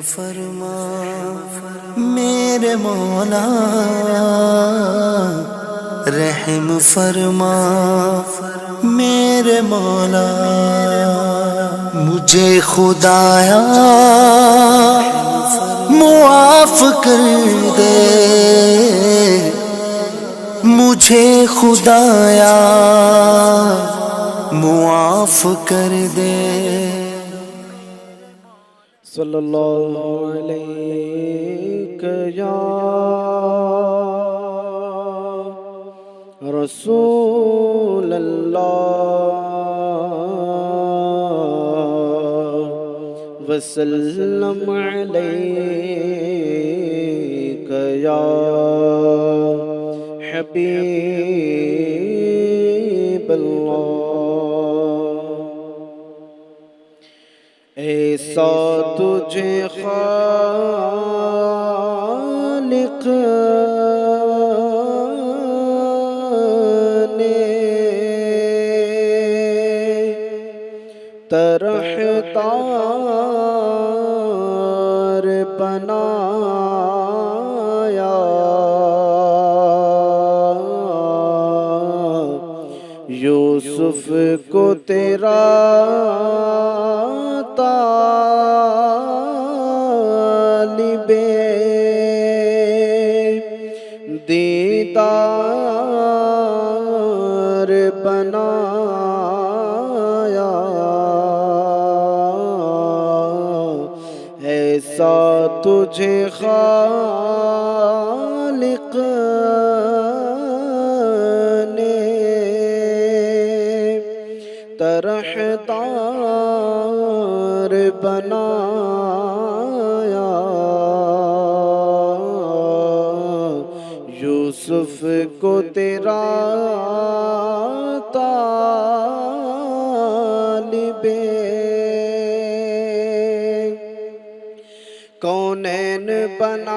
فرما میرے مولا، رحم فرما میرے مولا، مجھے خدایا معاف کر دے، مجھے خدایا معاف کر دے۔ صلی اللہ علیہ یا رسول اللہ، وسلم علیک یا حبیب اللہ۔ ایسا تجھے خالق نے طرحدار بنایا، یوسف کو تیرا طالب دیدار بنایا، ایسا تجھے خالق نے طرحدار بنایا، یوسف کو تیرا طالب کونین بنائے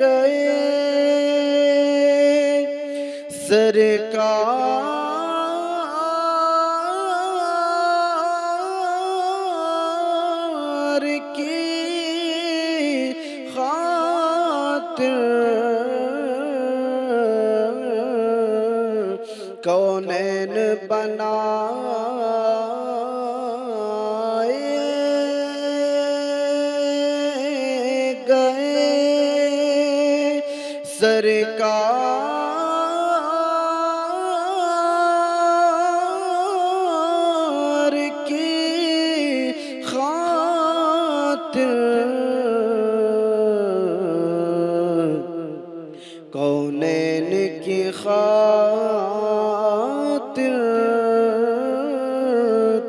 گئے، سرکار کی خاطر کونین بنائے گئے، سرکار کی خاطر کونین کی خاطر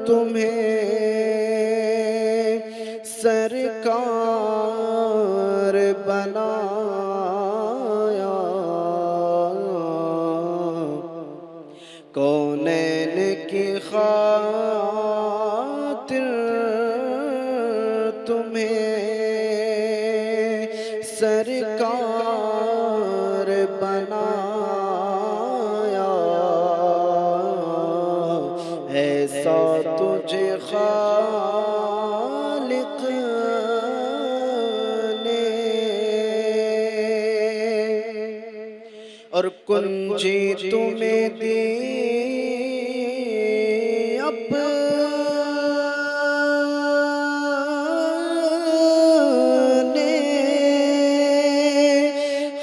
تمہیں سرکار بنایا، کونین کی خاطر تمہیں سرکار بنایا، ایسا تجھے خالق نے اور کنجی تمہیں دی اپنے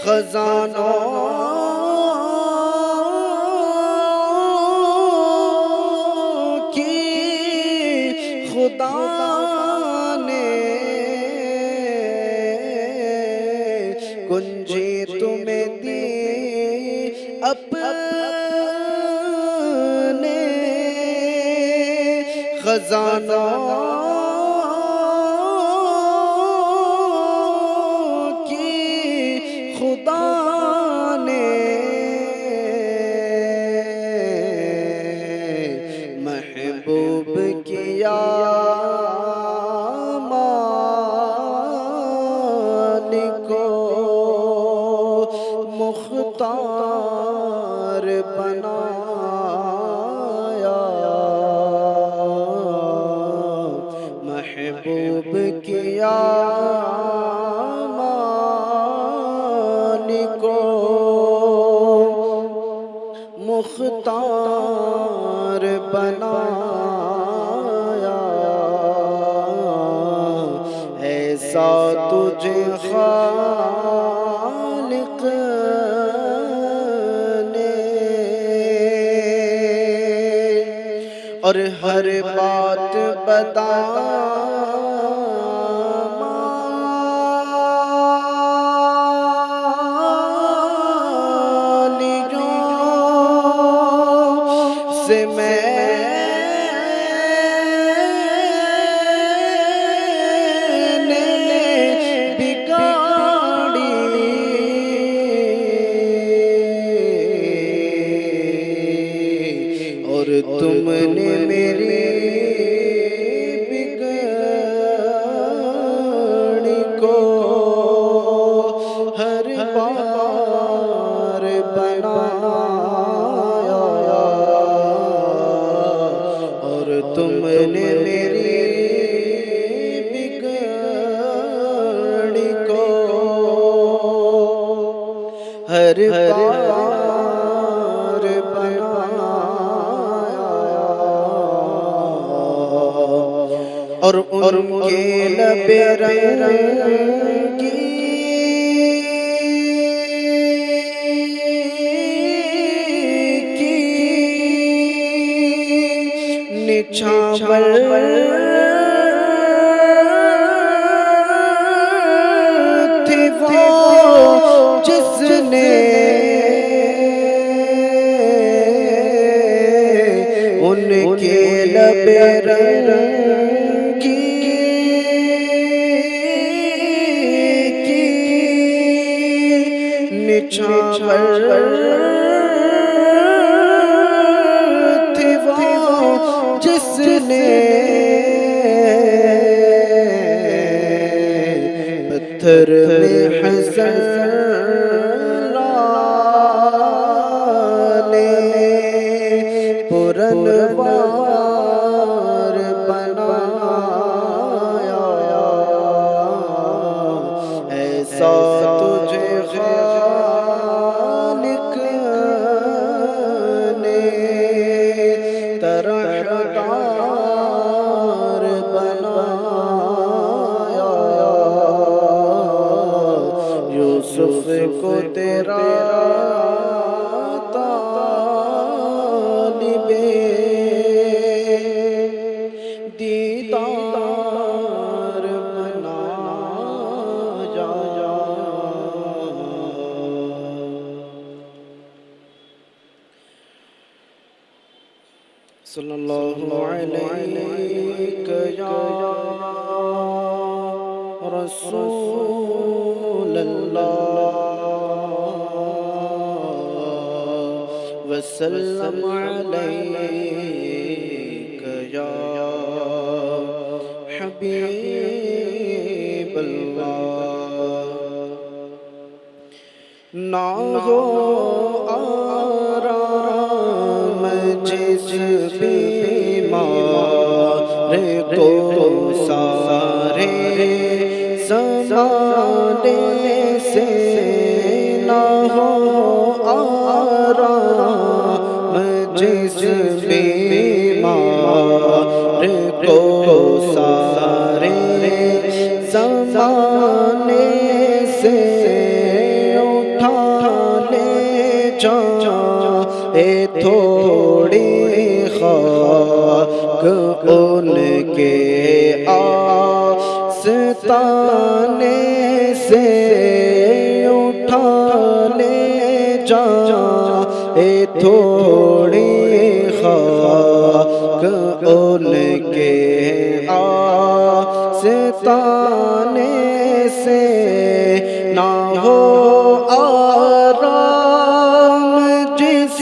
خزانوں کی، خدا نے کنجی تمہیں دی اپنے خزانوں کی، خدا نے محبوب کیا مالک کو مختار بنایا محبوب کیا مالکو مختار بنایا ایسا تجھے خالق نے اور ہر بات بتا سے میں نے بگاڑی اور تم نے میری بگاڑی کو ہر بار بنایا اور تم نے میری بگاڑی کو ہر بار بنایا اور ان کے لب رنگی نچھاور تھی وہ جس نے ان کے لب رنگی کی نچھاور جس نے پتھر میں حسن لانے پرنوار بنایا ایسا تجھے خالق نے طرحدار بنایا یوسف کو تیرا طالب دیدار بنایا صلی اللہ علیہ یا رسول اللہ وسلم علیک یا حبیب اللہ نہ ہو آرام جس بیمار کو سارے زمانے سے نہ ہو آرام جس بیمار کو سارے زمانے سے اٹھا لے جا تھوڑی خاک ان کے آستانے سے اٹھا لے جا تھوڑی خاک ان کے آستانے سے نہ ہو آرام جس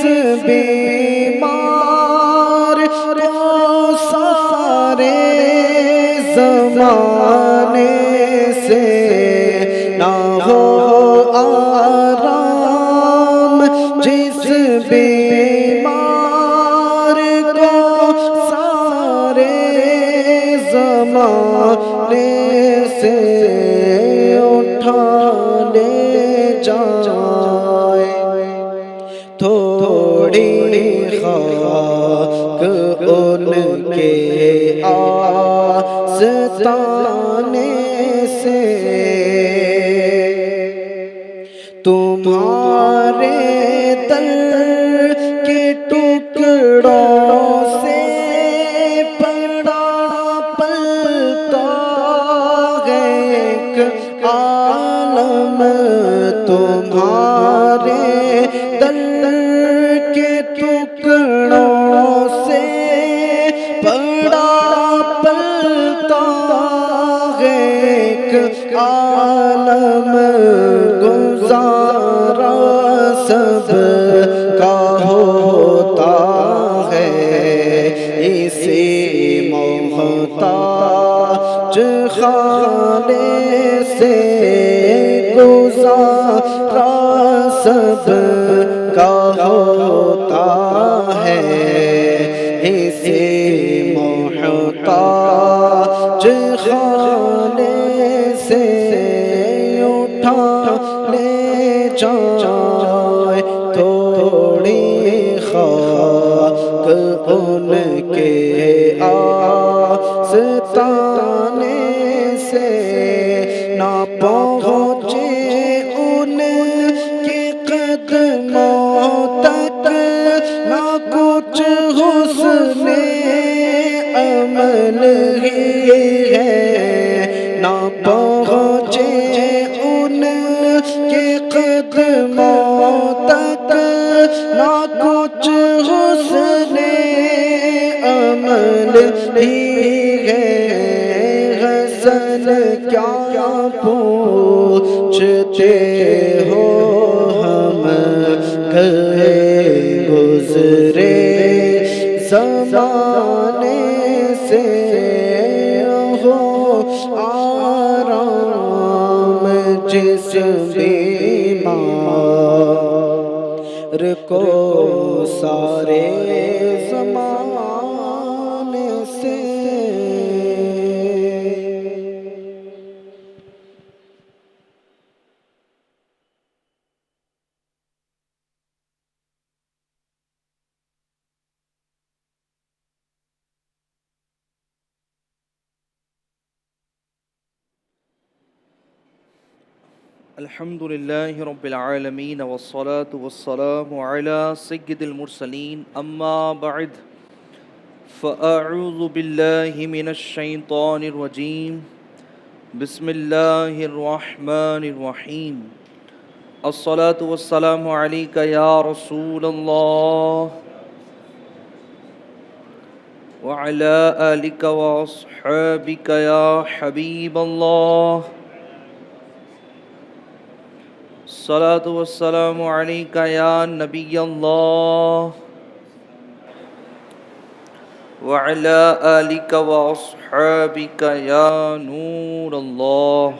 بیمار کو سارے زمانے سے نہ ہو آرام جس بیمار کو سارے زمانے سے اٹھا لے جائے، تھوڑی خاک ان کے آستانے سے، تمہارے در کے ٹکڑوں سے پڑا پلتا ہے ایک عالم، تمہارے در کے ٹکڑوں سے پڑا پلتا ہے ایک عالم، گزارا سب کا ہوتا ہے اسی محتاج خانے سے، گزارا سب کا ہوتا ہے اسی محتاج خانے سے، اٹھا لے جائے، تھوڑی خاک ان کے آستانے سے، نہ پہنچے ان کے قدموں تک نہ کچھ حسن عمل ہی ہے، نہ پہنچے ان کے قدموں تک نہ کچھ حسن عمل ہی ہے، حسن کیا پوچھتے ہو ہم گئے گزرے زمانے سے، ہو آرام جس بیمار کو سارے زمانے سے۔ الحمد لله رب العالمين والصلاة والسلام على سيد المرسلين أما بعد فأعوذ بالله من الشيطان الرجيم بسم الله الرحمن الرحيم الصلاة والسلام عليك يا رسول الله وعلى آلك وأصحابك يا حبيب الله الصلاة والسلام عليك يا نبي الله وعلى آلك وأصحابك يا نور الله۔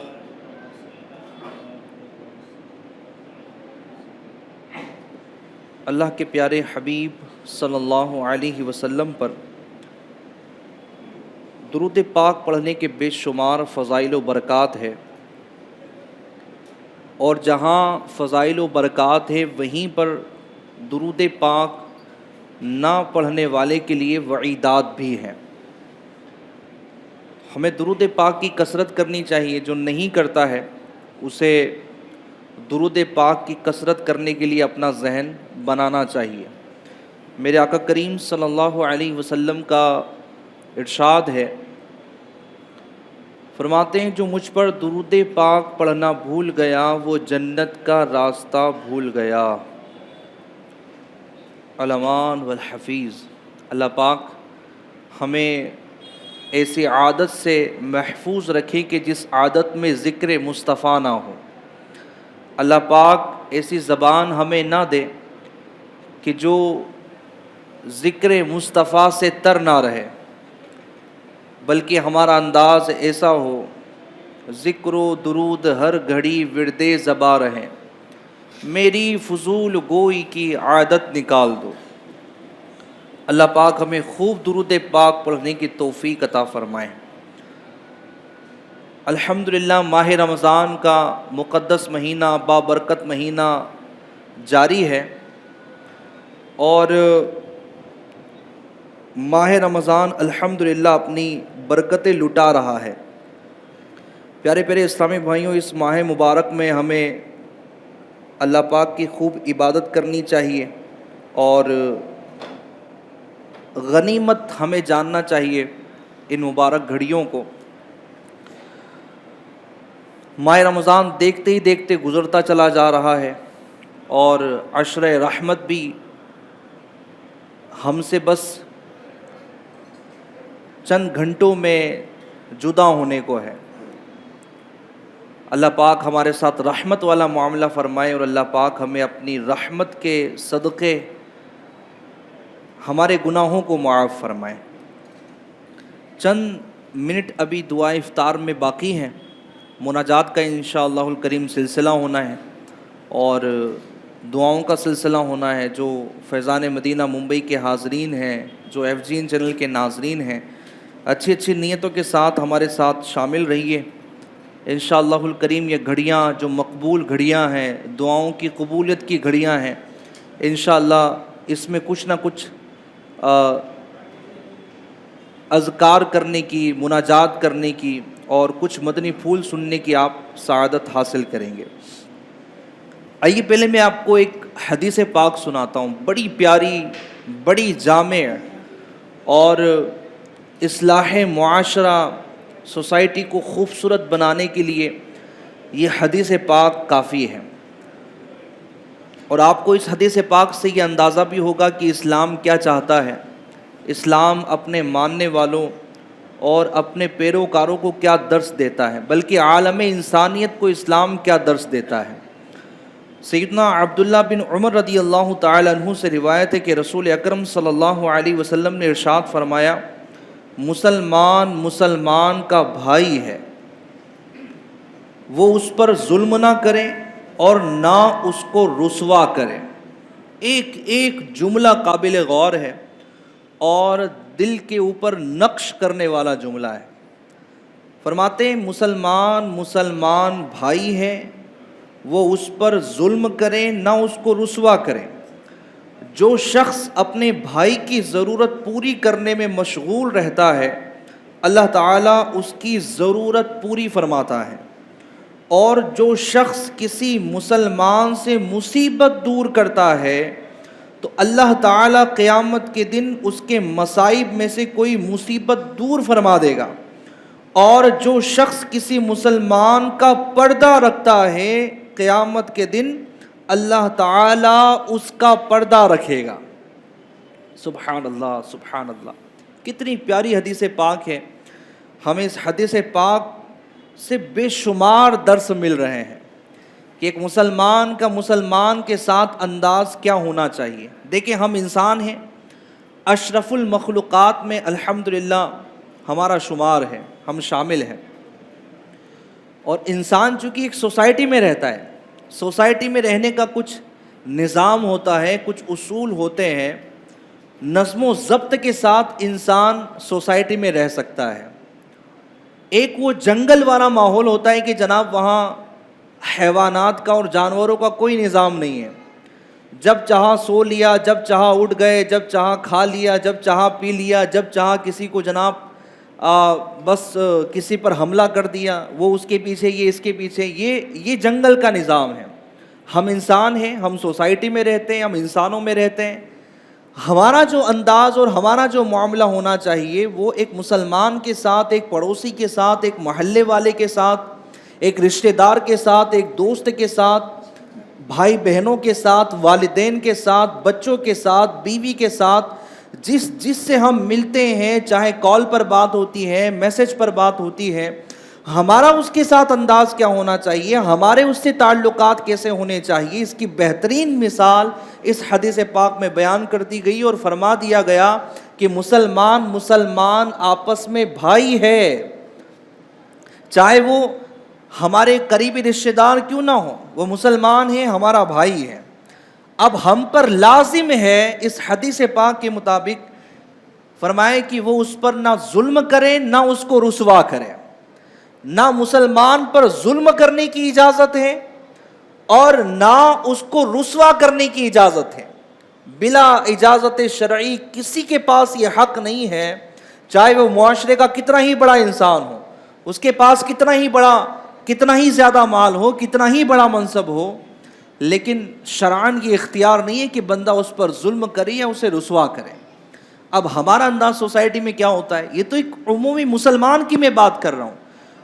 اللہ کے پیارے حبیب صلی اللہ علیہ وسلم پر درود پاک پڑھنے کے بے شمار فضائل و برکات ہے، اور جہاں فضائل و برکات ہے وہیں پر درود پاک نہ پڑھنے والے کے لیے وعیدات بھی ہیں۔ ہمیں درود پاک کی کثرت کرنی چاہیے، جو نہیں کرتا ہے اسے درود پاک کی کثرت کرنے کے لیے اپنا ذہن بنانا چاہیے۔ میرے آقا کریم صلی اللہ علیہ وسلم کا ارشاد ہے، فرماتے ہیں جو مجھ پر درود پاک پڑھنا بھول گیا وہ جنت کا راستہ بھول گیا۔ الامان والحفیظ، اللہ پاک ہمیں ایسی عادت سے محفوظ رکھے کہ جس عادت میں ذکر مصطفیٰ نہ ہو۔ اللہ پاک ایسی زبان ہمیں نہ دے کہ جو ذکر مصطفیٰ سے تر نہ رہے، بلکہ ہمارا انداز ایسا ہو ذکر و درود ہر گھڑی ورد زباں رہیں۔ میری فضول گوئی کی عادت نکال دو۔ اللہ پاک ہمیں خوب درود پاک پڑھنے کی توفیق عطا فرمائے۔ الحمدللہ ماہ رمضان کا مقدس مہینہ، بابرکت مہینہ جاری ہے، اور ماہ رمضان الحمدللہ اپنی برکتیں لٹا رہا ہے۔ پیارے پیارے اسلامی بھائیوں، اس ماہ مبارک میں ہمیں اللہ پاک کی خوب عبادت کرنی چاہیے، اور غنیمت ہمیں جاننا چاہیے ان مبارک گھڑیوں کو۔ ماہ رمضان دیکھتے ہی دیکھتے گزرتا چلا جا رہا ہے، اور عشر رحمت بھی ہم سے بس چند گھنٹوں میں جدا ہونے کو ہے۔ اللہ پاک ہمارے ساتھ رحمت والا معاملہ فرمائے، اور اللہ پاک ہمیں اپنی رحمت کے صدقے ہمارے گناہوں کو معاف فرمائے۔ چند منٹ ابھی دعائے افطار میں باقی ہیں، مناجات کا انشاءاللہ الکریم سلسلہ ہونا ہے، اور دعاؤں کا سلسلہ ہونا ہے۔ جو فیضان مدینہ ممبئی کے حاضرین ہیں، جو ایف جی این چینل کے ناظرین ہیں، اچھی اچھی نیتوں کے ساتھ ہمارے ساتھ شامل رہیے۔ انشاءاللہ الکریم یہ گھڑیاں جو مقبول گھڑیاں ہیں، دعاؤں کی قبولیت کی گھڑیاں ہیں، انشاءاللہ اس میں کچھ نہ کچھ اذکار کرنے کی، مناجات کرنے کی، اور کچھ مدنی پھول سننے کی آپ سعادت حاصل کریں گے۔ آئیے پہلے میں آپ کو ایک حدیث پاک سناتا ہوں، بڑی پیاری، بڑی جامع، اور اصلاح معاشرہ، سوسائٹی کو خوبصورت بنانے کے لیے یہ حدیث پاک کافی ہے۔ اور آپ کو اس حدیث پاک سے یہ اندازہ بھی ہوگا کہ اسلام کیا چاہتا ہے، اسلام اپنے ماننے والوں اور اپنے پیروکاروں کو کیا درس دیتا ہے، بلکہ عالم انسانیت کو اسلام کیا درس دیتا ہے۔ سیدنا عبداللہ بن عمر رضی اللہ تعالی عنہ سے روایت ہے کہ رسول اکرم صلی اللہ علیہ وسلم نے ارشاد فرمایا، مسلمان مسلمان کا بھائی ہے، وہ اس پر ظلم نہ کرے اور نہ اس کو رسوا کرے۔ ایک ایک جملہ قابل غور ہے، اور دل کے اوپر نقش کرنے والا جملہ ہے۔ فرماتے ہیں مسلمان مسلمان بھائی ہے، وہ اس پر ظلم کرے نہ اس کو رسوا کرے۔ جو شخص اپنے بھائی کی ضرورت پوری کرنے میں مشغول رہتا ہے، اللہ تعالیٰ اس کی ضرورت پوری فرماتا ہے، اور جو شخص کسی مسلمان سے مصیبت دور کرتا ہے تو اللہ تعالیٰ قیامت کے دن اس کے مصائب میں سے کوئی مصیبت دور فرما دے گا، اور جو شخص کسی مسلمان کا پردہ رکھتا ہے قیامت کے دن اللہ تعالیٰ اس کا پردہ رکھے گا۔ سبحان اللہ سبحان اللہ، کتنی پیاری حدیث پاک ہے۔ ہمیں اس حدیث پاک سے بے شمار درس مل رہے ہیں کہ ایک مسلمان کا مسلمان کے ساتھ انداز کیا ہونا چاہیے۔ دیکھیں، ہم انسان ہیں، اشرف المخلوقات میں الحمدللہ ہمارا شمار ہے، ہم شامل ہیں، اور انسان چونکہ ایک سوسائٹی میں رہتا ہے، سوسائٹی میں رہنے کا کچھ نظام ہوتا ہے، کچھ اصول ہوتے ہیں، نظم و ضبط کے ساتھ انسان سوسائٹی میں رہ سکتا ہے۔ ایک وہ جنگل والا ماحول ہوتا ہے کہ جناب وہاں حیوانات کا اور جانوروں کا کوئی نظام نہیں ہے، جب چاہا سو لیا، جب چاہا اٹھ گئے، جب چاہا کھا لیا، جب چاہا پی لیا، جب چاہا کسی کو جناب بس کسی پر حملہ کر دیا، وہ اس کے پیچھے، یہ اس کے پیچھے، یہ جنگل کا نظام ہے۔ ہم انسان ہیں، ہم سوسائٹی میں رہتے ہیں، ہم انسانوں میں رہتے ہیں۔ ہمارا جو انداز اور ہمارا جو معاملہ ہونا چاہیے وہ ایک مسلمان کے ساتھ، ایک پڑوسی کے ساتھ، ایک محلے والے کے ساتھ، ایک رشتہ دار کے ساتھ، ایک دوست کے ساتھ، بھائی بہنوں کے ساتھ، والدین کے ساتھ، بچوں کے ساتھ، بیوی کے ساتھ، جس سے ہم ملتے ہیں، چاہے کال پر بات ہوتی ہے، میسج پر بات ہوتی ہے، ہمارا اس کے ساتھ انداز کیا ہونا چاہیے، ہمارے اس سے تعلقات کیسے ہونے چاہیے، اس کی بہترین مثال اس حدیث پاک میں بیان کر دی گئی، اور فرما دیا گیا کہ مسلمان آپس میں بھائی ہے، چاہے وہ ہمارے قریبی رشتہ دار کیوں نہ ہوں، وہ مسلمان ہیں، ہمارا بھائی ہے، اب ہم پر لازم ہے اس حدیث پاک کے مطابق فرمائے کہ وہ اس پر نہ ظلم کرے نہ اس کو رسوا کرے. نہ مسلمان پر ظلم کرنے کی اجازت ہے اور نہ اس کو رسوا کرنے کی اجازت ہے. بلا اجازت شرعی کسی کے پاس یہ حق نہیں ہے، چاہے وہ معاشرے کا کتنا ہی بڑا انسان ہو، اس کے پاس کتنا ہی زیادہ مال ہو، کتنا ہی بڑا منصب ہو، لیکن شرعاً یہ اختیار نہیں ہے کہ بندہ اس پر ظلم کرے یا اسے رسوا کرے. اب ہمارا انداز سوسائٹی میں کیا ہوتا ہے، یہ تو ایک عمومی مسلمان کی میں بات کر رہا ہوں،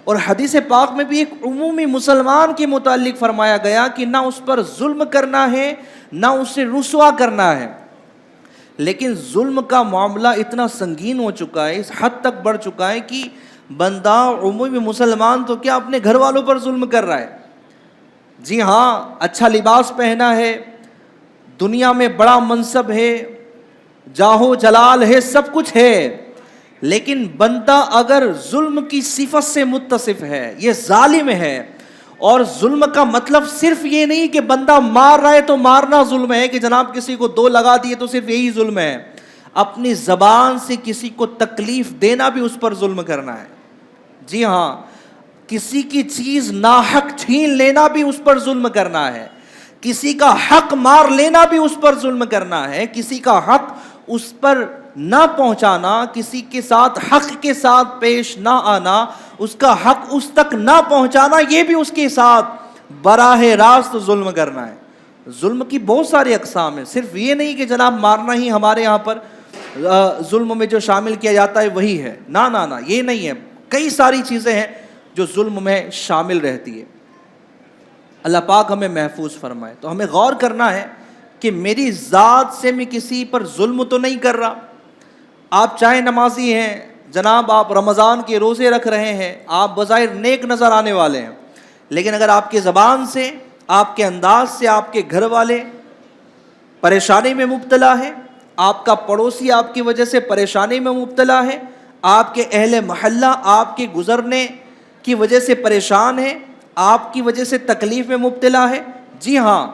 اور حدیث پاک میں بھی ایک عمومی مسلمان کے متعلق فرمایا گیا کہ نہ اس پر ظلم کرنا ہے نہ اسے رسوا کرنا ہے. لیکن ظلم کا معاملہ اتنا سنگین ہو چکا ہے، اس حد تک بڑھ چکا ہے کہ بندہ عمومی مسلمان تو کیا اپنے گھر والوں پر ظلم کر رہا ہے. جی ہاں، اچھا لباس پہنا ہے، دنیا میں بڑا منصب ہے، جاہو جلال ہے، سب کچھ ہے، لیکن بندہ اگر ظلم کی صفت سے متصف ہے، یہ ظالم ہے. اور ظلم کا مطلب صرف یہ نہیں کہ بندہ مار رہا ہے تو مارنا ظلم ہے، کہ جناب کسی کو 2 لگا دیے تو صرف یہی ظلم ہے. اپنی زبان سے کسی کو تکلیف دینا بھی اس پر ظلم کرنا ہے. جی ہاں، کسی کی چیز ناحق چھین لینا بھی اس پر ظلم کرنا ہے، کسی کا حق مار لینا بھی اس پر ظلم کرنا ہے، کسی کا حق اس پر نہ پہنچانا، کسی کے ساتھ حق کے ساتھ پیش نہ آنا، اس کا حق اس تک نہ پہنچانا، یہ بھی اس کے ساتھ براہ راست ظلم کرنا ہے. ظلم کی بہت ساری اقسام ہیں، صرف یہ نہیں کہ جناب مارنا ہی ہمارے یہاں پر ظلم میں جو شامل کیا جاتا ہے وہی ہے، نہ یہ نہیں ہے. کئی ساری چیزیں ہیں جو ظلم میں شامل رہتی ہے. اللہ پاک ہمیں محفوظ فرمائے. تو ہمیں غور کرنا ہے کہ میری ذات سے میں کسی پر ظلم تو نہیں کر رہا. آپ چاہے نمازی ہیں، جناب آپ رمضان کے روزے رکھ رہے ہیں، آپ بظاہر نیک نظر آنے والے ہیں، لیکن اگر آپ کی زبان سے، آپ کے انداز سے آپ کے گھر والے پریشانی میں مبتلا ہے، آپ کا پڑوسی آپ کی وجہ سے پریشانی میں مبتلا ہے، آپ کے اہل محلہ آپ کے گزرنے کی وجہ سے پریشان ہے، آپ کی وجہ سے تکلیف میں مبتلا ہے، جی ہاں،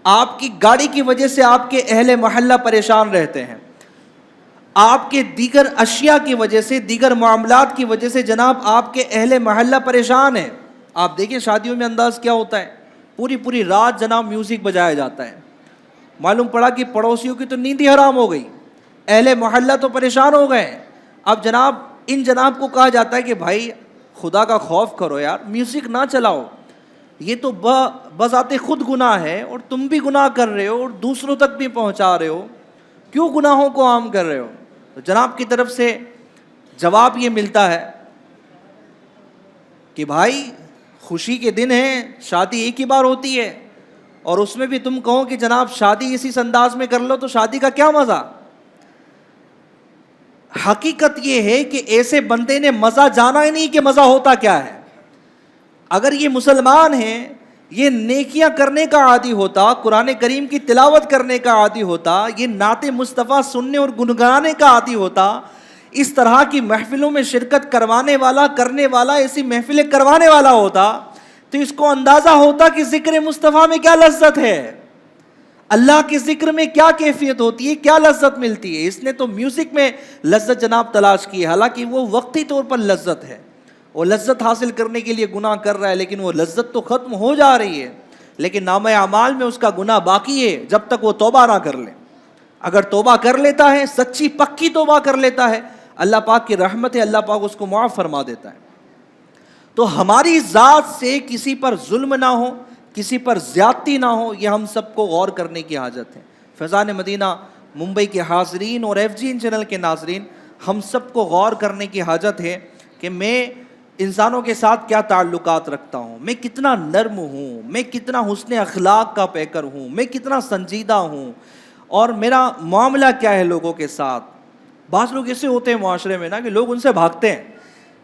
آپ کی گاڑی کی وجہ سے آپ کے اہل محلہ پریشان رہتے ہیں، آپ کے دیگر اشیاء کی وجہ سے، دیگر معاملات کی وجہ سے جناب آپ کے اہل محلہ پریشان ہیں. آپ دیکھیں شادیوں میں انداز کیا ہوتا ہے، پوری رات جناب میوزک بجایا جاتا ہے. معلوم پڑا کہ پڑوسیوں کی تو نیند ہی حرام ہو گئی، اہل محلہ تو پریشان ہو گئے. اب جناب کو کہا جاتا ہے کہ بھائی خدا کا خوف کرو یار، میوزک نہ چلاؤ، یہ تو بذات خود گناہ ہے اور تم بھی گناہ کر رہے ہو اور دوسروں تک بھی پہنچا رہے ہو، کیوں گناہوں کو عام کر رہے ہو. تو جناب کی طرف سے جواب یہ ملتا ہے کہ بھائی خوشی کے دن ہیں، شادی ایک ہی بار ہوتی ہے، اور اس میں بھی تم کہو کہ جناب شادی اسی انداز میں کر لو تو شادی کا کیا مزہ. حقیقت یہ ہے کہ ایسے بندے نے مزہ جانا ہی نہیں کہ مزہ ہوتا کیا ہے. اگر یہ مسلمان ہیں، یہ نیکیاں کرنے کا عادی ہوتا، قرآن کریم کی تلاوت کرنے کا عادی ہوتا، یہ نعت مصطفیٰ سننے اور گنگنانے کا عادی ہوتا، اس طرح کی محفلوں میں شرکت کرنے والا ایسی محفلیں کروانے والا ہوتا، تو اس کو اندازہ ہوتا کہ ذکر مصطفیٰ میں کیا لذت ہے، اللہ کے ذکر میں کیا کیفیت ہوتی ہے، کیا لذت ملتی ہے. اس نے تو میوزک میں لذت جناب تلاش کی ہے، حالانکہ وہ وقتی طور پر لذت ہے، وہ لذت حاصل کرنے کے لیے گناہ کر رہا ہے، لیکن وہ لذت تو ختم ہو جا رہی ہے، لیکن نامہ اعمال میں اس کا گناہ باقی ہے جب تک وہ توبہ نہ کر لے. اگر توبہ کر لیتا ہے، سچی پکی توبہ کر لیتا ہے، اللہ پاک کی رحمت ہے، اللہ پاک اس کو معاف فرما دیتا ہے. تو ہماری ذات سے کسی پر ظلم نہ ہو، کسی پر زیادتی نہ ہو، یہ ہم سب کو غور کرنے کی حاجت ہے. فیضان مدینہ ممبئی کے حاضرین اور FGN چینل کے ناظرین، ہم سب کو غور کرنے کی حاجت ہے کہ میں انسانوں کے ساتھ کیا تعلقات رکھتا ہوں، میں کتنا نرم ہوں، میں کتنا حسن اخلاق کا پیکر ہوں، میں کتنا سنجیدہ ہوں، اور میرا معاملہ کیا ہے لوگوں کے ساتھ. بعض لوگ ایسے ہوتے ہیں معاشرے میں نا کہ لوگ ان سے بھاگتے ہیں،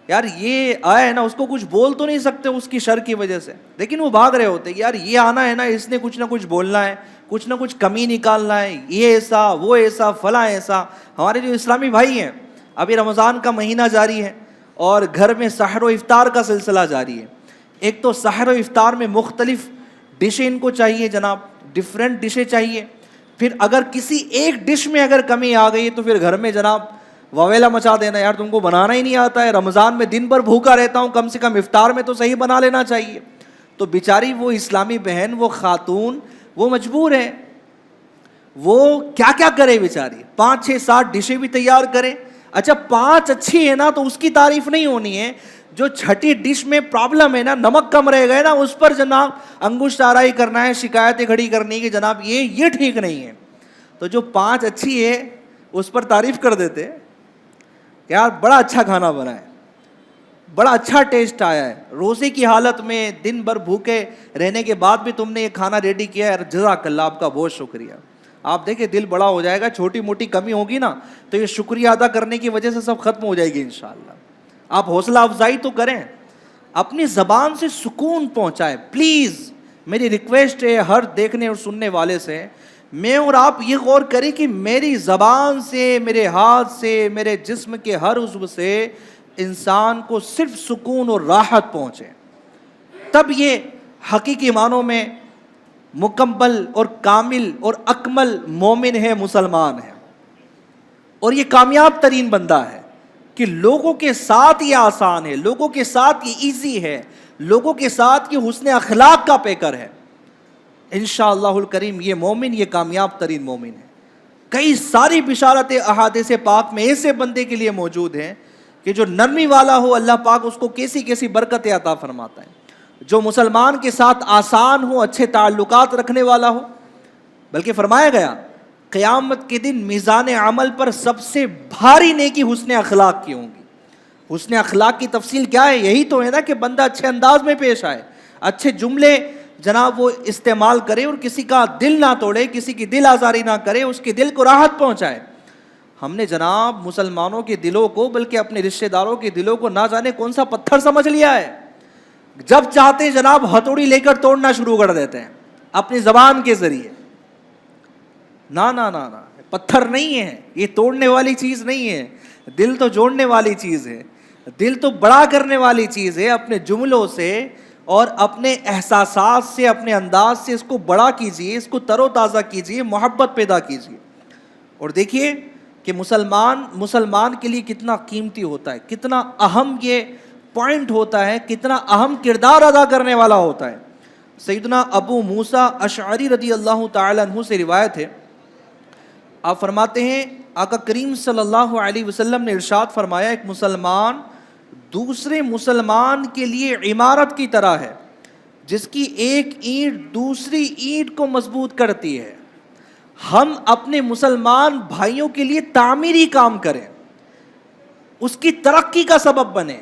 یار یہ آیا ہے نا، اس کو کچھ بول تو نہیں سکتے اس کی شر کی وجہ سے، لیکن وہ بھاگ رہے ہوتے ہیں، یار یہ آنا ہے نا، اس نے کچھ نہ کچھ بولنا ہے، کچھ نہ کچھ کمی نکالنا ہے، یہ ایسا وہ ایسا فلاں ایسا. ہمارے جو اسلامی بھائی ہیں، ابھی رمضان کا مہینہ جاری ہے اور گھر میں سحر و افطار کا سلسلہ جاری ہے. ایک تو سحر و افطار میں مختلف ڈشیں ان کو چاہیے جناب، ڈفرینٹ ڈشیں چاہیے. پھر اگر کسی ایک ڈش میں اگر کمی آ گئی تو پھر گھر میں جناب واویلا مچا دینا، یار تم کو بنانا ہی نہیں آتا ہے، رمضان میں دن بھر بھوکا رہتا ہوں، کم سے کم افطار میں تو صحیح بنا لینا چاہیے. تو بیچاری وہ اسلامی بہن، وہ خاتون، وہ مجبور ہے، وہ کیا کیا کرے بیچاری، 5 6 7 ڈشیں بھی تیار کرے. اچھا 5 اچھی ہے نا تو اس کی تعریف نہیں ہونی ہے، جو چھٹی ڈش میں پرابلم ہے نا، نمک کم رہ گئے نا، اس پر جناب انگشت آرائی کرنا ہے، شکایتیں کھڑی کرنی کہ جناب یہ ٹھیک نہیں ہے. تو جو 5 اچھی ہے اس پر تعریف کر دیتے یار بڑا اچھا کھانا بنا ہے، بڑا اچھا ٹیسٹ آیا ہے، روزے کی حالت میں دن بھر بھوکے رہنے کے بعد بھی تم نے یہ کھانا ریڈی کیا ہے، جزاک اللہ، آپ کا بہت شکریہ. آپ دیکھیں دل بڑا ہو جائے گا، چھوٹی موٹی کمی ہوگی نا تو یہ شکریہ ادا کرنے کی وجہ سے سب ختم ہو جائے گی انشاءاللہ. آپ حوصلہ افزائی تو کریں، اپنی زبان سے سکون پہنچائیں پلیز. میری ریکویسٹ ہے ہر دیکھنے اور سننے والے سے، میں اور آپ یہ غور کریں کہ میری زبان سے، میرے ہاتھ سے، میرے جسم کے ہر عضو سے انسان کو صرف سکون اور راحت پہنچے، تب یہ حقیقی معنوں میں مکمل اور کامل اور اکمل مومن ہے، مسلمان ہے. اور یہ کامیاب ترین بندہ ہے کہ لوگوں کے ساتھ یہ آسان ہے، لوگوں کے ساتھ یہ ایزی ہے، لوگوں کے ساتھ یہ حسن اخلاق کا پیکر ہے. انشاءاللہ الکریم یہ مومن، یہ کامیاب ترین مومن ہے. کئی ساری بشارتیں احادیث پاک میں ایسے بندے کے لیے موجود ہیں کہ جو نرمی والا ہو، اللہ پاک اس کو کیسی کیسی برکتیں عطا فرماتا ہے. جو مسلمان کے ساتھ آسان ہو، اچھے تعلقات رکھنے والا ہو. بلکہ فرمایا گیا قیامت کے دن میزان عمل پر سب سے بھاری نیکی حسن اخلاق کی ہوں گی. حسن اخلاق کی تفصیل کیا ہے؟ یہی تو ہے نا کہ بندہ اچھے انداز میں پیش آئے، اچھے جملے جناب وہ استعمال کرے اور کسی کا دل نہ توڑے، کسی کی دل آزاری نہ کرے، اس کے دل کو راحت پہنچائے. ہم نے جناب مسلمانوں کے دلوں کو، بلکہ اپنے رشتہ داروں کے دلوں کو نہ جانے کون سا پتھر سمجھ لیا ہے. جب چاہتے ہیں جناب ہتھوڑی لے کر توڑنا شروع کر دیتے ہیں اپنی زبان کے ذریعے. نہ نہ نہ نہ، پتھر نہیں ہے یہ، توڑنے والی چیز نہیں ہے. دل تو جوڑنے والی چیز ہے، دل تو بڑا کرنے والی چیز ہے. اپنے جملوں سے اور اپنے احساسات سے، اپنے انداز سے اس کو بڑا کیجئے، اس کو تر و تازہ کیجئے، محبت پیدا کیجئے. اور دیکھیے کہ مسلمان کے لیے کتنا قیمتی ہوتا ہے، کتنا اہم یہ پوائنٹ ہوتا ہے، کتنا اہم کردار ادا کرنے والا ہوتا ہے. سیدنا ابو موسیٰ اشعری رضی اللہ تعالی عنہ سے روایت ہے، آپ فرماتے ہیں آقا کریم صلی اللہ علیہ وسلم نے ارشاد فرمایا، ایک مسلمان دوسرے مسلمان کے لیے عمارت کی طرح ہے جس کی ایک اینٹ دوسری اینٹ کو مضبوط کرتی ہے. ہم اپنے مسلمان بھائیوں کے لیے تعمیری کام کریں، اس کی ترقی کا سبب بنیں.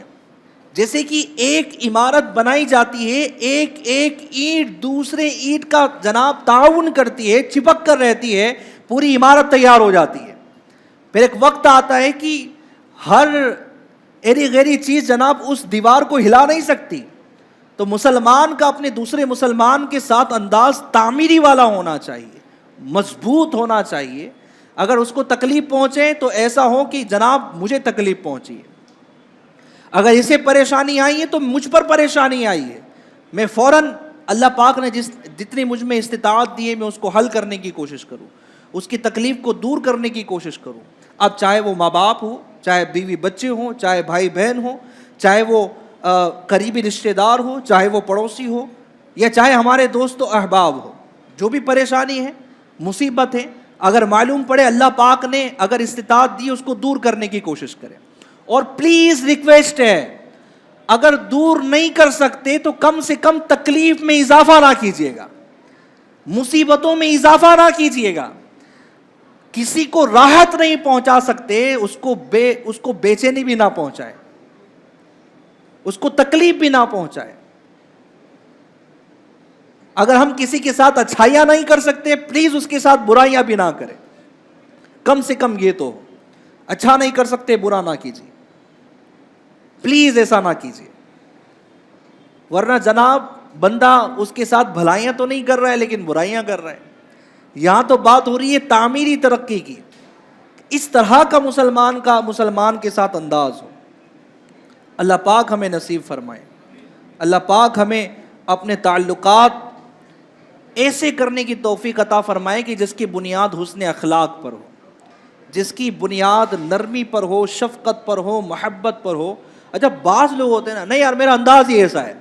جیسے کہ ایک عمارت بنائی جاتی ہے، ایک ایک اینٹ دوسرے اینٹ کا جناب تعاون کرتی ہے، چپک کر رہتی ہے، پوری عمارت تیار ہو جاتی ہے. پھر ایک وقت آتا ہے کہ ہر ایری غیری چیز جناب اس دیوار کو ہلا نہیں سکتی. تو مسلمان کا اپنے دوسرے مسلمان کے ساتھ انداز تعمیری والا ہونا چاہیے، مضبوط ہونا چاہیے. اگر اس کو تکلیف پہنچے تو ایسا ہو کہ جناب مجھے تکلیف پہنچی ہے، اگر اسے پریشانی آئی ہے تو مجھ پر پریشانی آئی ہے، میں فوراً اللہ پاک نے جتنی مجھ میں استطاعت دی ہے میں اس کو حل کرنے کی کوشش کروں، اس کی تکلیف کو دور کرنے کی کوشش کروں. اب چاہے وہ ماں باپ ہو، چاہے بیوی بچے ہوں، چاہے بھائی بہن ہوں، چاہے وہ قریبی رشتہ دار ہو، چاہے وہ پڑوسی ہو، یا چاہے ہمارے دوست و احباب ہو، جو بھی پریشانی ہے، مصیبت ہے، اگر معلوم پڑے اللہ پاک نے اگر استطاعت دی اس کو دور کرنے کی کوشش کریں. اور پلیز ریکویسٹ ہے، اگر دور نہیں کر سکتے تو کم سے کم تکلیف میں اضافہ نہ کیجیے گا، مصیبتوں میں اضافہ نہ کیجیے گا. کسی کو راحت نہیں پہنچا سکتے اس کو بے چینی بھی نہ پہنچائے، اس کو تکلیف بھی نہ پہنچائے. اگر ہم کسی کے ساتھ اچھائیاں نہیں کر سکتے پلیز اس کے ساتھ برائیاں بھی نہ کریں. کم سے کم یہ تو اچھا نہیں کر سکتے برا نہ کیجیے، پلیز ایسا نہ کیجیے. ورنہ جناب بندہ اس کے ساتھ بھلائیاں تو نہیں کر رہا ہے لیکن برائیاں کر رہا ہے. یہاں تو بات ہو رہی ہے تعمیری ترقی کی. اس طرح کا مسلمان کے ساتھ انداز ہو. اللہ پاک ہمیں نصیب فرمائے. اللہ پاک ہمیں اپنے تعلقات ایسے کرنے کی توفیق عطا فرمائے کہ جس کی بنیاد حسن اخلاق پر ہو، جس کی بنیاد نرمی پر ہو، شفقت پر ہو، محبت پر ہو۔ اچھا بعض لوگ ہوتے ہیں نا، نہیں یار میرا انداز ہی ایسا ہے،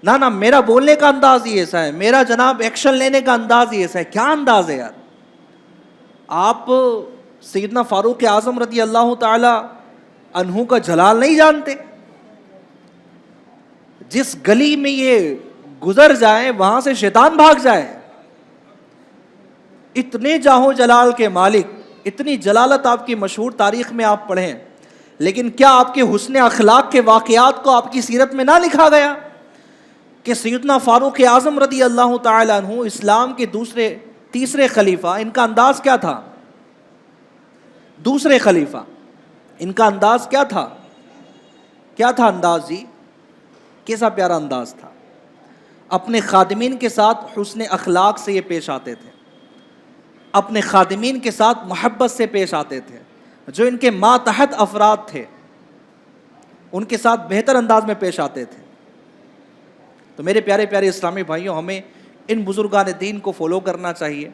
نہ میرا بولنے کا انداز ہی ایسا ہے، میرا جناب ایکشن لینے کا انداز ہی ایسا ہے۔ کیا انداز ہے یار؟ آپ سیدنا فاروق اعظم رضی اللہ تعالی عنہ کا جلال نہیں جانتے؟ جس گلی میں یہ گزر جائیں وہاں سے شیطان بھاگ جائے، اتنے جاہو جلال کے مالک، اتنی جلالت آپ کی مشہور تاریخ میں آپ پڑھیں، لیکن کیا آپ کے حسن اخلاق کے واقعات کو آپ کی سیرت میں نہ لکھا گیا کہ سیدنا فاروق اعظم رضی اللہ تعالی عنہ اسلام کے تیسرے خلیفہ، ان کا انداز کیا تھا؟ دوسرے خلیفہ، ان کا انداز کیا تھا؟ کیا تھا انداز جی؟ کیسا پیارا انداز تھا۔ اپنے خادمین کے ساتھ حسن اخلاق سے یہ پیش آتے تھے، اپنے خادمین کے ساتھ محبت سے پیش آتے تھے، جو ان کے ماتحت افراد تھے ان کے ساتھ بہتر انداز میں پیش آتے تھے۔ تو میرے پیارے پیارے اسلامی بھائیوں، ہمیں ان بزرگان دین کو فالو کرنا چاہیے،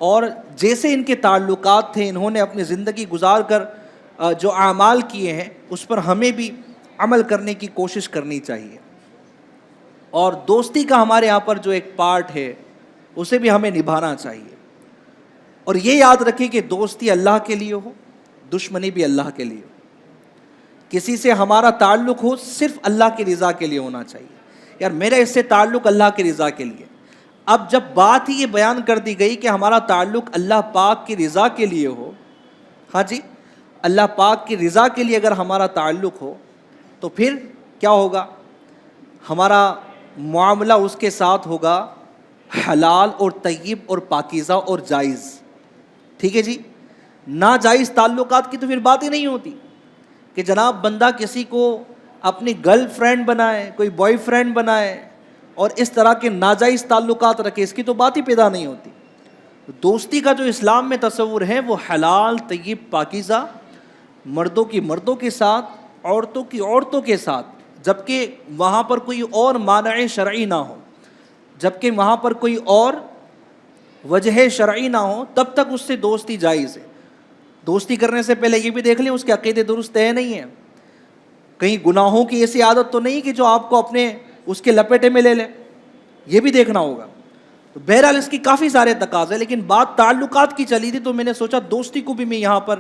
اور جیسے ان کے تعلقات تھے، انہوں نے اپنی زندگی گزار کر جو اعمال کیے ہیں اس پر ہمیں بھی عمل کرنے کی کوشش کرنی چاہیے۔ اور دوستی کا ہمارے یہاں پر جو ایک پارٹ ہے اسے بھی ہمیں نبھانا چاہیے، اور یہ یاد رکھیں کہ دوستی اللہ کے لیے ہو، دشمنی بھی اللہ کے لیے ہو۔ کسی سے ہمارا تعلق ہو صرف اللہ کی رضا کے لیے ہونا چاہیے، یار میرا اس سے تعلق اللہ کی رضا کے لیے۔ اب جب بات ہی یہ بیان کر دی گئی کہ ہمارا تعلق اللہ پاک کی رضا کے لیے ہو، ہاں جی، اللہ پاک کی رضا کے لیے اگر ہمارا تعلق ہو تو پھر کیا ہوگا؟ ہمارا معاملہ اس کے ساتھ ہوگا حلال اور طیب اور پاکیزہ اور جائز، ٹھیک ہے جی؟ ناجائز تعلقات کی تو پھر بات ہی نہیں ہوتی کہ جناب بندہ کسی کو اپنی گرل فرینڈ بنائے، کوئی بوائے فرینڈ بنائے اور اس طرح کے ناجائز تعلقات رکھے، اس کی تو بات ہی پیدا نہیں ہوتی۔ دوستی کا جو اسلام میں تصور ہے وہ حلال، طیب، پاکیزہ، مردوں کی مردوں کے ساتھ، عورتوں کی عورتوں کے ساتھ، جبکہ وہاں پر کوئی اور مانع شرعی نہ ہو، جبکہ وہاں پر کوئی اور وجہ شرعی نہ ہو، تب تک اس سے دوستی جائز ہے۔ دوستی کرنے سے پہلے یہ بھی دیکھ لیں اس کے عقیدے درست ہے نہیں ہے، کہیں گناہوں کی ایسی عادت تو نہیں کہ جو آپ کو اپنے اس کے لپیٹے میں لے لے، یہ بھی دیکھنا ہوگا۔ تو بہرحال اس کی کافی سارے تقاضے، لیکن بات تعلقات کی چلی تھی تو میں نے سوچا دوستی کو بھی میں یہاں پر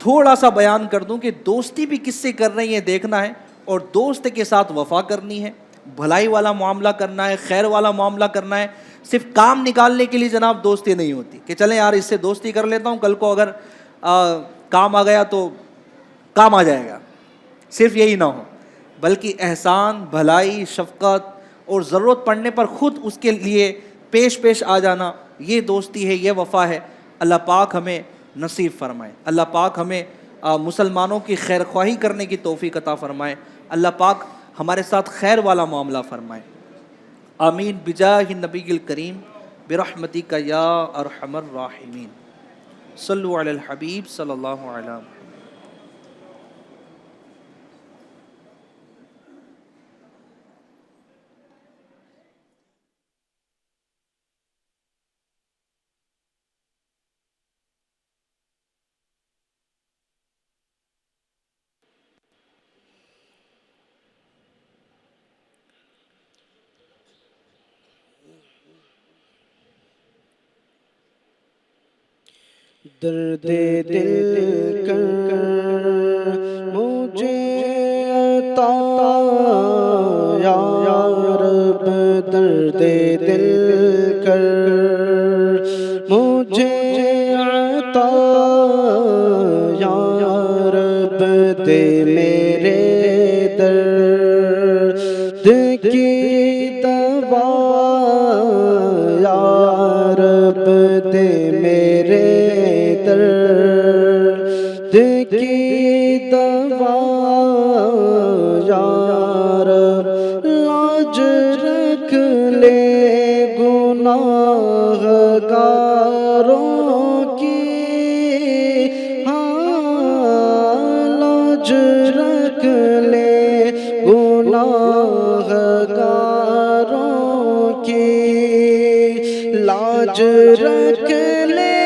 تھوڑا سا بیان کر دوں کہ دوستی بھی کس سے کر رہی ہے دیکھنا ہے، اور دوست کے ساتھ وفا کرنی ہے، بھلائی والا معاملہ کرنا ہے، خیر والا معاملہ کرنا ہے۔ صرف کام نکالنے کے لیے جناب دوستی نہیں ہوتی کہ چلیں یار اس سے دوستی کر لیتا ہوں، کل کو اگر کام آ گیا تو کام آ جائے گا، صرف یہی نہ ہو، بلکہ احسان، بھلائی، شفقت اور ضرورت پڑنے پر خود اس کے لیے پیش آ جانا، یہ دوستی ہے، یہ وفا ہے۔ اللہ پاک ہمیں نصیب فرمائے، اللہ پاک ہمیں مسلمانوں کی خیر خواہی کرنے کی توفیق عطا فرمائے، اللہ پاک ہمارے ساتھ خیر والا معاملہ فرمائے، آمین بجاہ النبی الکریم برحمتک یا ارحم الراحمین۔ صلو علی الحبیب صلی اللہ علیہ وسلم۔ درد دل کر مجھے عطا یا رب، درد دل کر مجھے عطا یا رب، دے میرے درد کی دوا یا رب، دے میرے درد کی دوا یا رب، لاج رکھ لے گناہ گاروں کی، ہاں لاج رکھ لے گناہ رکھ لے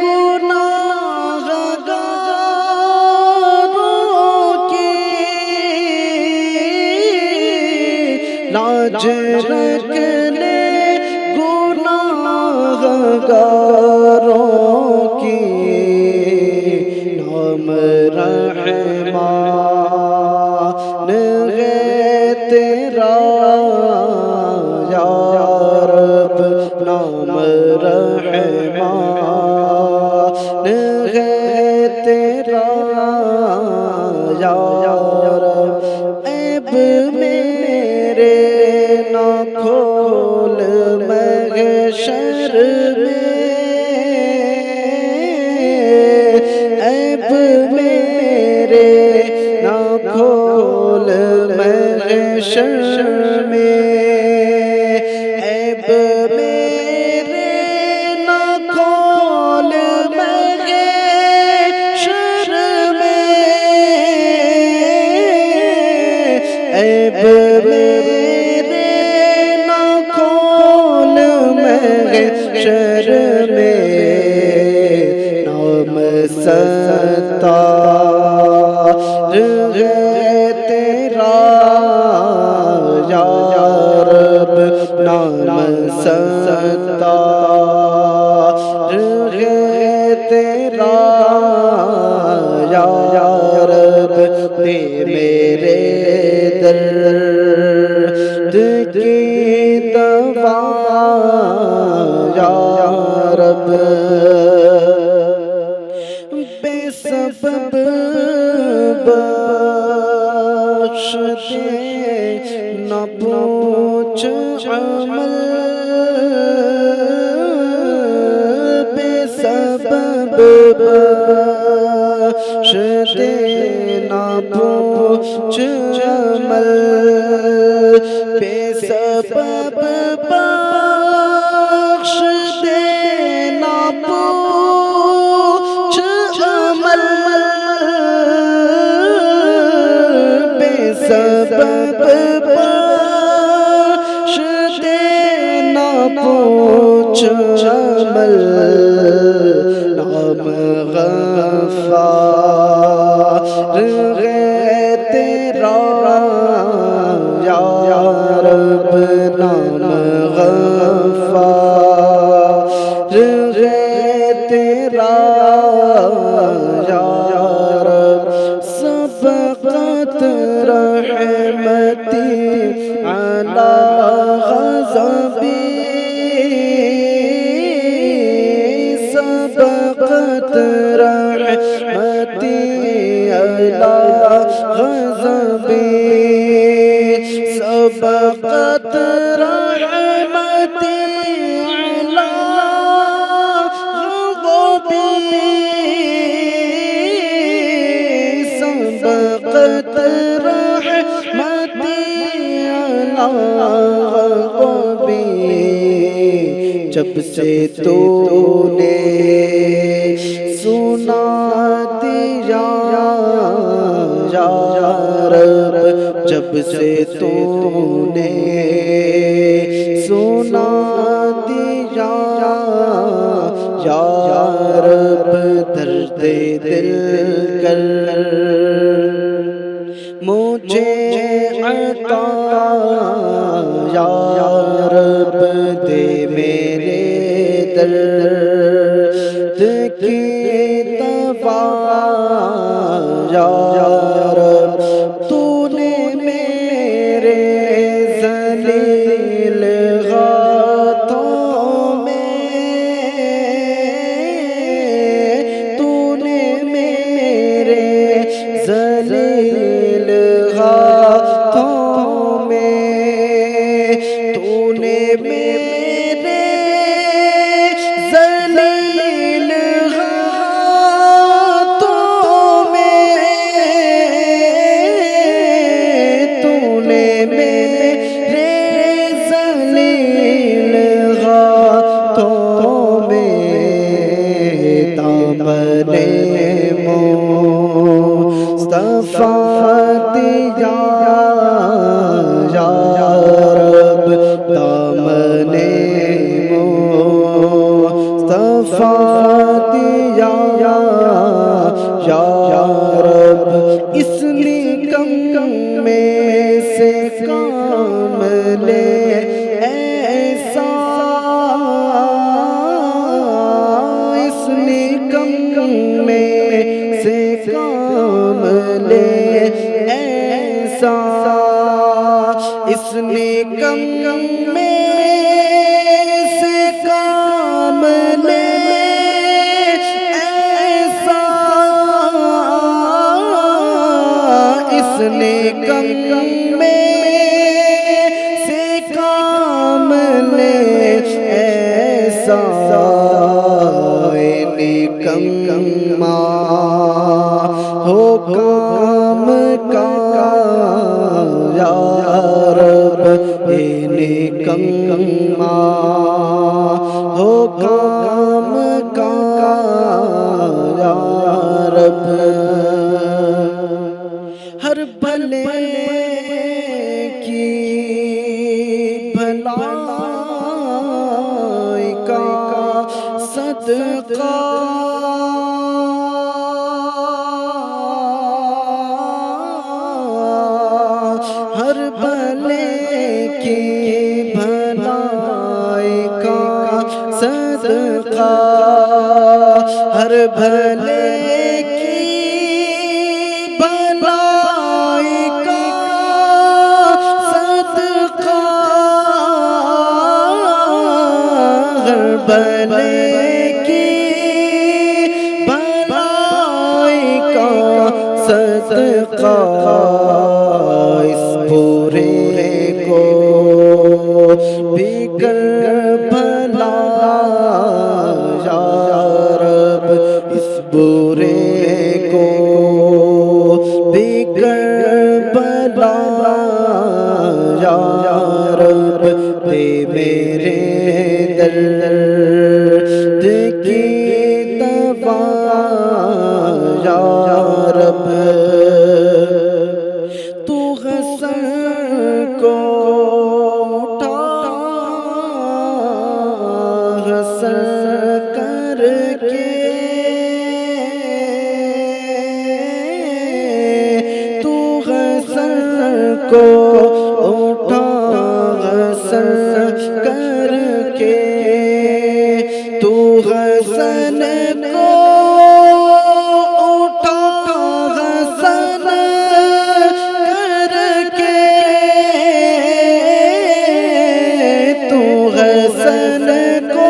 گناہ گاروں کی، لاج رکھ لے گناہ گاروں کی، نام رحمان ہے تیرا یا رب، نام رحمان ہے تیرا یا رب، عیب میرے نہ کھول محشر میں، عیب میرے نہ کھول محشر میں، عیب میرے نہ کھول محشر میں، عیب میرے نہ کھول محشر میں، نام ستار ہے تیرا یا رب، نام ستار ہے تیرا یا رب، دے میرے درد کی دوا یا رب، بے سبب بخش دے نہ پوچھ عمل، بے سبب بخش دے نہ پوچھ عمل، بے سبب بخش دے نہ پوچھ عمل، بے سبب بخش دے نہ پوچھ عمل، نام غفار ہے تیرا یا رب، نام غفار ہے تیرا یا رب، سبقت رحمتی علی غضبی، سبقت رحمتی علی غضبی، سبقت رحمتی علی غضبی، سبقت رحمتی علی غضبی، جب سے تو نے سنا دیا یا رب، جب سے تو نے سنا دیا یا رب، درد دل کر مجھے عطا یا رب، دے میرے درد کی دوا یا رب، تو نے میرے ذلیل ہاتھوں میں، تو نے میرے ذلیل ہاتھوں میں، تو نے میرے ذلیل ہاتھوں میں، تو نے میرے ذلیل ہاتھوں میں، دامن مصطفیٰ دیا یا رب، دامن کم میں سے کام لے ایسا، اس نے کم میں سے کام لے ایسا، اس نے کم میں سے کام لے ایسا، نکما ہو کام کا یا رب، نکما ہو کام کا یا رب، ہر بھلے کی بھلائی کا صدقہ، ہر بھلے کی بھلائی کا صدقہ، ہر بھلے کی بھلائی کا صدقہ، ہر بھلے کی بھلائی کا صدقہ، اس پورے کو بھی کر بھلا یا رب، اس برے کو بھی کر بھلا یا رب، دے میرے درد کی دوا یا رب، تو حسن کو اٹھا حسن کر کے، تو حسن کو اٹھا حسن کر کے، تو حسن کو اٹھا حسن کر کے، تو حسن کو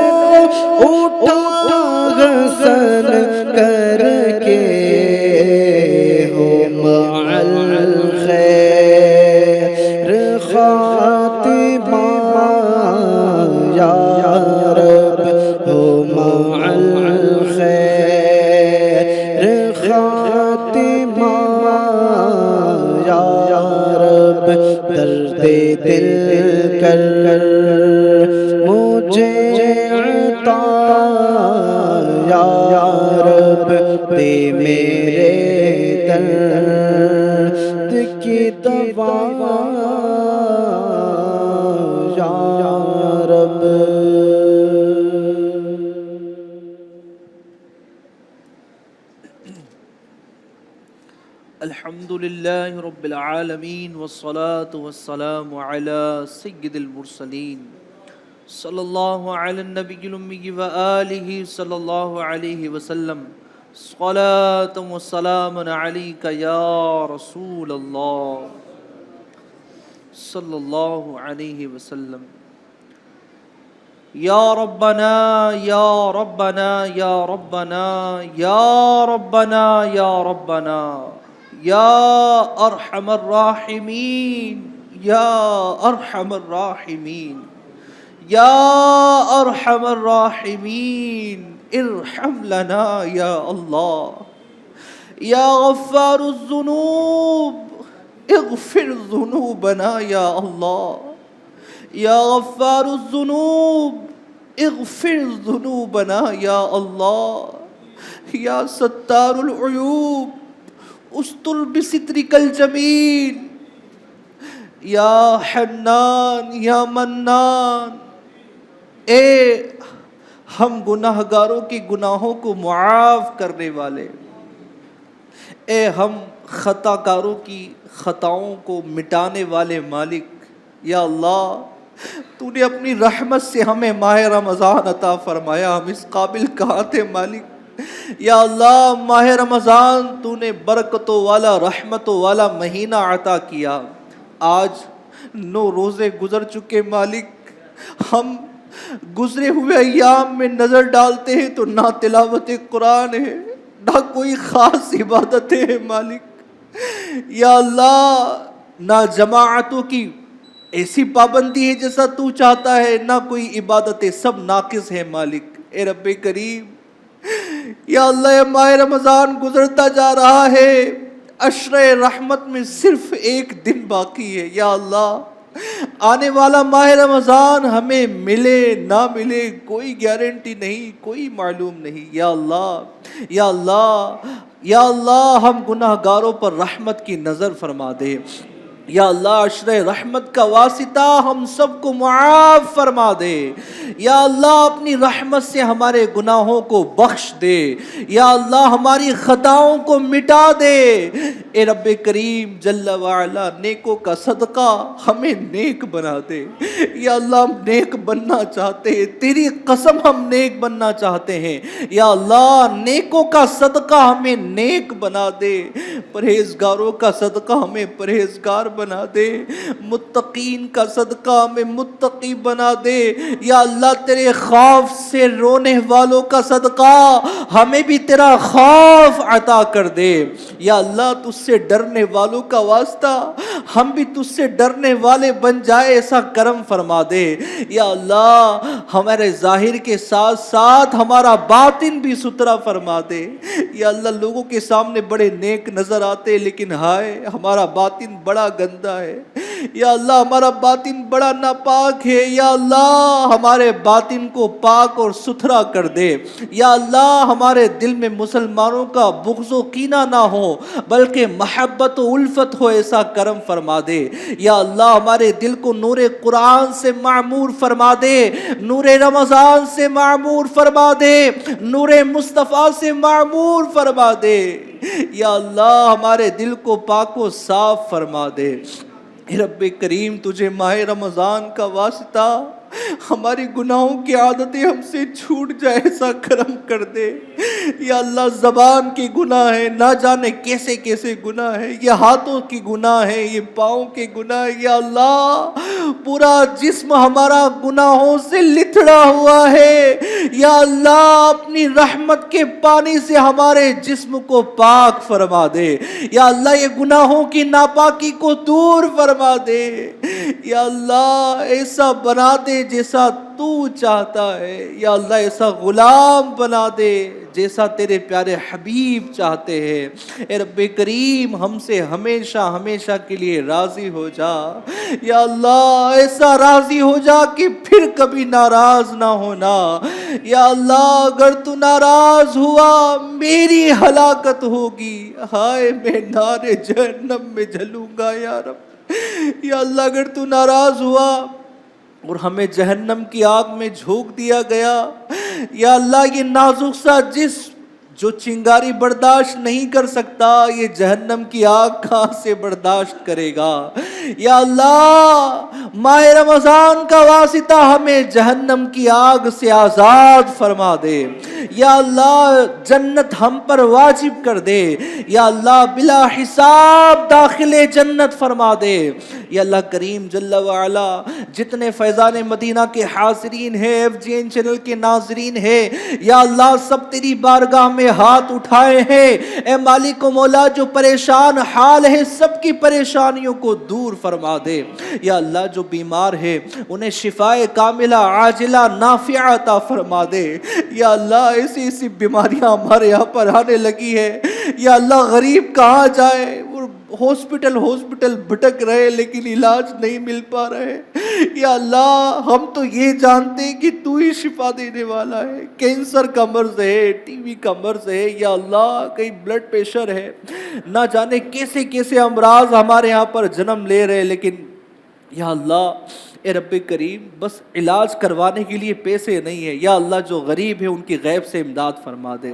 اٹھا حسن کر کے، ہو مع الخیر خاتمہ یا رب، ہو مع الخیر خاتمہ یا رب، درد دل کر مجھے عطا یا رب، دے میرے درد کی دوا یا رب۔ الحمد لله رب العالمين والصلاة والسلام على سيد المرسلين صلى الله على النبي الأمي وآله صلى الله عليه وسلم، صلاة وسلام عليك يا رسول الله صلى الله عليه وسلم۔ یا ربنا یا ربنا یا ربنا یا ربنا یا ربنا یا ارحم الراحمین یا ارحم الراحمین یا ارحم الراحمین، ارحم لنا یا اللہ، یا غفار الذنوب اغفر ذنوبنا یا اللہ، یا غفار الذنوب اغفر ذنوبنا یا اللہ، یا ستار العیوب استر بسترک الجمیل، یا حنان یا منان، اے ہم گناہگاروں کی گناہوں کو معاف کرنے والے، اے ہم خطا کاروں کی خطاؤں کو مٹانے والے مالک، یا اللہ تو نے اپنی رحمت سے ہمیں ماہ رمضان عطا فرمایا، ہم اس قابل کہاں تھے مالک، یا اللہ ماہ رمضان تو نے برکتوں والا رحمتوں والا مہینہ عطا کیا، آج 9 روزے گزر چکے مالک، ہم گزرے ہوئے ایام میں نظر ڈالتے ہیں تو نہ تلاوت قرآن ہے نہ کوئی خاص عبادت ہے مالک، یا اللہ نہ جماعتوں کی ایسی پابندی ہے جیسا تو چاہتا ہے، نہ کوئی عبادتیں، سب ناقص ہے مالک۔ اے رب کریم یا اللہ یہ ماہ رمضان گزرتا جا رہا ہے، عشرہ رحمت میں صرف 1 دن باقی ہے، یا اللہ آنے والا ماہ رمضان ہمیں ملے نہ ملے کوئی گارنٹی نہیں، کوئی معلوم نہیں، یا اللہ یا اللہ یا اللہ ہم گناہ گاروں پر رحمت کی نظر فرما دے، یا اللہ عشرہ رحمت کا واسطہ ہم سب کو معاف فرما دے، یا اللہ اپنی رحمت سے ہمارے گناہوں کو بخش دے، یا اللہ ہماری خطاؤں کو مٹا دے۔ اے رب کریم جل وعلا نیکوں کا صدقہ ہمیں نیک بنا دے، یا اللہ ہم نیک بننا چاہتے ہیں، تیری قسم ہم نیک بننا چاہتے ہیں، یا اللہ نیکوں کا صدقہ ہمیں نیک بنا دے، پرہیزگاروں کا صدقہ ہمیں پرہیزگار بنا دے، متقین کا صدقہ ہمیں متقی بنا دے، یا اللہ تیرے خوف سے رونے والوں کا صدقہ ہمیں بھی تیرا خوف عطا کر دے، یا اللہ تجھ سے ڈرنے والوں کا واسطہ ہم بھی تجھ سے ڈرنے والے بن جائے، ایسا کرم فرما دے، یا اللہ ہمارے ظاہر کے ساتھ ساتھ ہمارا باطن بھی ستھرا فرما دے، یا اللہ لوگوں کے سامنے بڑے نیک نظر آتے لیکن ہائے ہمارا باطن بڑا گندا ہے، یا اللہ ہمارا باطن بڑا ناپاک ہے، یا اللہ ہمارے باطن کو پاک اور ستھرا کر دے، یا اللہ ہمارے دل میں مسلمانوں کا بغض و کینہ نہ ہو بلکہ محبت و الفت ہو، ایسا کرم فرما دے، یا اللہ ہمارے دل کو نور قرآن سے معمور فرما دے، نور رمضان سے معمور فرما دے، نور مصطفیٰ سے معمور فرما دے، یا اللہ ہمارے دل کو پاک و صاف فرما دے۔ اے رب کریم تجھے ماہ رمضان کا واسطہ ہماری گناہوں کی عادتیں ہم سے چھوٹ جائے، ایسا کرم کر دے، یا اللہ زبان کی گناہ ہے، نہ جانے کیسے کیسے گناہ ہے، یہ ہاتھوں کی گناہ ہے، یہ پاؤں کے گناہ ہے، یا اللہ پورا جسم ہمارا گناہوں سے لتھڑا ہوا ہے، یا اللہ اپنی رحمت کے پانی سے ہمارے جسم کو پاک فرما دے، یا اللہ یہ گناہوں کی ناپاکی کو دور فرما دے، یا اللہ ایسا بنا دے جیسا تو چاہتا ہے، یا اللہ ایسا غلام بنا دے جیسا تیرے پیارے حبیب چاہتے ہیں۔ اے رب کریم ہم سے ہمیشہ ہمیشہ کے لیے راضی ہو جا، یا اللہ ایسا راضی ہو جا کہ پھر کبھی ناراض نہ ہونا، یا اللہ اگر تو ناراض ہوا میری ہلاکت ہوگی، ہائے میں نار جہنم میں جلوں گا یا رب، یا اللہ اگر تو ناراض ہوا اور ہمیں جہنم کی آگ میں جھونک دیا گیا، یا اللہ یہ نازک سا جسم جو چنگاری برداشت نہیں کر سکتا، یہ جہنم کی آگ کہاں سے برداشت کرے گا، یا اللہ ماہ رمضان کا واسطہ ہمیں جہنم کی آگ سے آزاد فرما دے، یا اللہ جنت ہم پر واجب کر دے، یا اللہ بلا حساب داخل جنت فرما دے، یا اللہ کریم جل وعلا جتنے فیضان مدینہ کے حاضرین ہیں، FGN چینل کے ناظرین ہیں، یا اللہ سب تیری بارگاہ میں ہاتھ اٹھائے ہیں، اے مالک و مولا جو پریشان حال ہے سب کی پریشانیوں کو دور فرما دے، یا اللہ جو بیمار ہے انہیں شفائے کاملہ عاجلہ نافعہ عطا فرما دے، یا اللہ ایسی ایسی بیماریاں ہمارے یہاں پر آنے لگی ہے، یا اللہ غریب کہاں جائے، ہاسپٹل بھٹک رہے لیکن علاج نہیں مل پا رہے، یا اللہ ہم تو یہ جانتے کہ تو ہی شفا دینے والا ہے، کینسر کا مرض ہے، TB کا مرض ہے، یا اللہ کہیں بلڈ پریشر ہے، نہ جانے کیسے کیسے امراض ہمارے یہاں پر جنم لے رہے، لیکن یا اللہ اے رب کریم بس علاج کروانے کے لیے پیسے نہیں ہے، یا اللہ جو غریب ہے ان کی غیب سے امداد فرما دے۔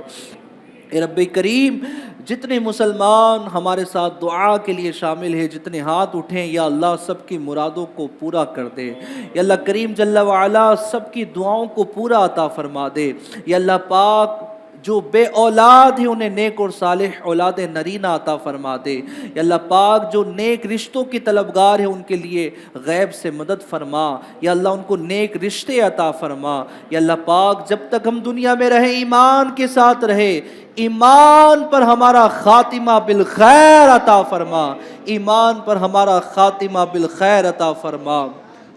اے رب کریم جتنے مسلمان ہمارے ساتھ دعا کے لیے شامل ہیں، جتنے ہاتھ اٹھیں، یا اللہ سب کی مرادوں کو پورا کر دے، یا اللہ کریم جل وعلا سب کی دعاؤں کو پورا عطا فرما دے، یا اللہ پاک جو بے اولاد ہیں انہیں نیک اور صالح اولاد نرینہ عطا فرما دے۔ یا اللہ پاک جو نیک رشتوں کی طلبگار ہیں ان کے لیے غیب سے مدد فرما، یا اللہ ان کو نیک رشتے عطا فرما۔ یا اللہ پاک جب تک ہم دنیا میں رہیں ایمان کے ساتھ رہے، ایمان پر ہمارا خاتمہ بالخیر عطا فرما، ایمان پر ہمارا خاتمہ بالخیر عطا فرما۔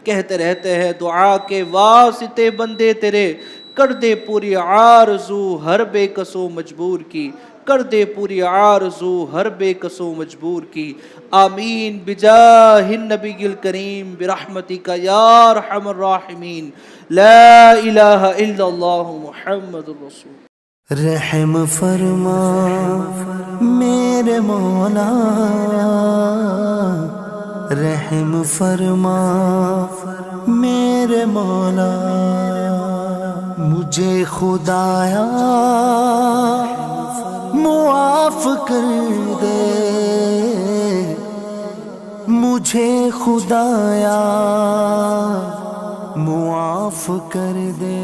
کہتے رہتے ہیں دعا کے واسطے بندے تیرے، کر دے پوری آرزو ہر بے کسو مجبور کی، کر دے پوری آرزو ہر بے کسو مجبور کی۔ آمین بجاہ النبی الکریم برحمتک یا ارحم الراحمین، لا الہ الا اللہ محمد الرسول۔ رحم فرما میرے مولا، رحم فرما میرے مولا، مجھے خدایا معاف کر دے، مجھے خدایا معاف کر دے۔